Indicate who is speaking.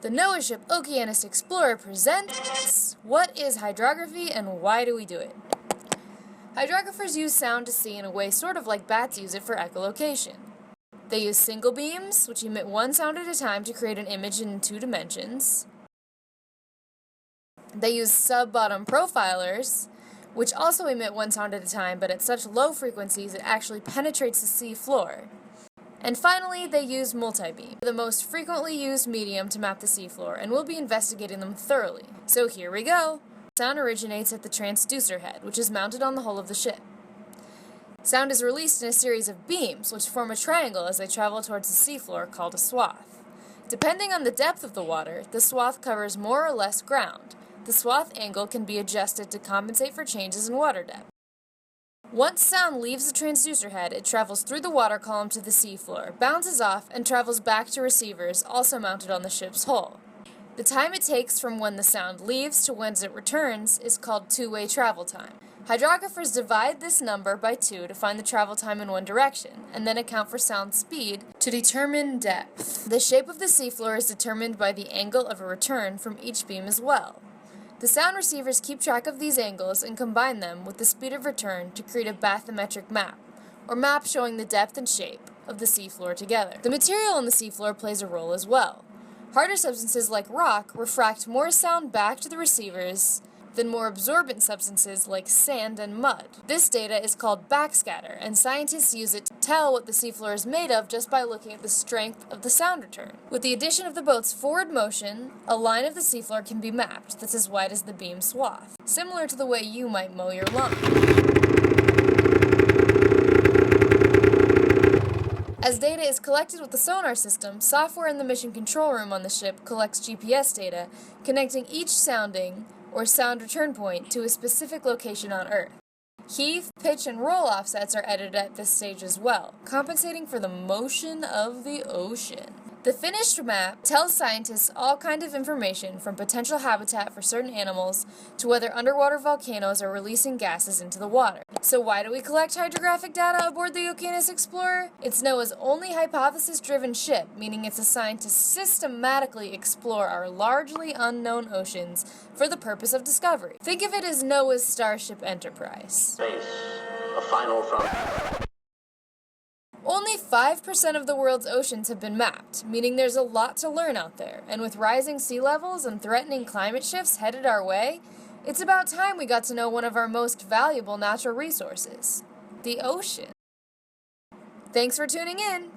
Speaker 1: The NOAA ship Okeanis Explorer presents What is hydrography and why do we do it? Hydrographers use sound to see in a way sort of like bats use it for echolocation. They use single beams, which emit one sound at a time to create an image in 2 dimensions. They use sub-bottom profilers, which also emit one sound at a time, but at such low frequencies it actually penetrates the sea floor. And finally, they use multi-beam, the most frequently used medium to map the seafloor, and we'll be investigating them thoroughly. So here we go! Sound originates at the transducer head, which is mounted on the hull of the ship. Sound is released in a series of beams, which form a triangle as they travel towards the seafloor, called a swath. Depending on the depth of the water, the swath covers more or less ground. The swath angle can be adjusted to compensate for changes in water depth. Once sound leaves the transducer head, it travels through the water column to the seafloor, bounces off, and travels back to receivers, also mounted on the ship's hull. The time it takes from when the sound leaves to when it returns is called two-way travel time. Hydrographers divide this number by 2 to find the travel time in one direction, and then account for sound speed to determine depth. The shape of the seafloor is determined by the angle of a return from each beam as well. The sound receivers keep track of these angles and combine them with the speed of return to create a bathymetric map, or map showing the depth and shape of the seafloor together. The material on the seafloor plays a role as well. Harder substances like rock refract more sound back to the receivers than more absorbent substances like sand and mud. This data is called backscatter, and scientists use it to tell what the seafloor is made of just by looking at the strength of the sound return. With the addition of the boat's forward motion, a line of the seafloor can be mapped that's as wide as the beam swath, similar to the way you might mow your lawn. As data is collected with the sonar system, software in the mission control room on the ship collects GPS data, connecting each sounding or sound return point to a specific location on Earth. Heave, pitch, and roll offsets are edited at this stage as well, compensating for the motion of the ocean. The finished map tells scientists all kinds of information from potential habitat for certain animals to whether underwater volcanoes are releasing gases into the water. So why do we collect hydrographic data aboard the Okeanis Explorer? It's NOAA's only hypothesis-driven ship, meaning it's assigned to systematically explore our largely unknown oceans for the purpose of discovery. Think of it as NOAA's Starship Enterprise.
Speaker 2: Space, a final frontier.
Speaker 1: Only 5% of the world's oceans have been mapped, meaning there's a lot to learn out there, and with rising sea levels and threatening climate shifts headed our way, it's about time we got to know one of our most valuable natural resources, the ocean. Thanks for tuning in.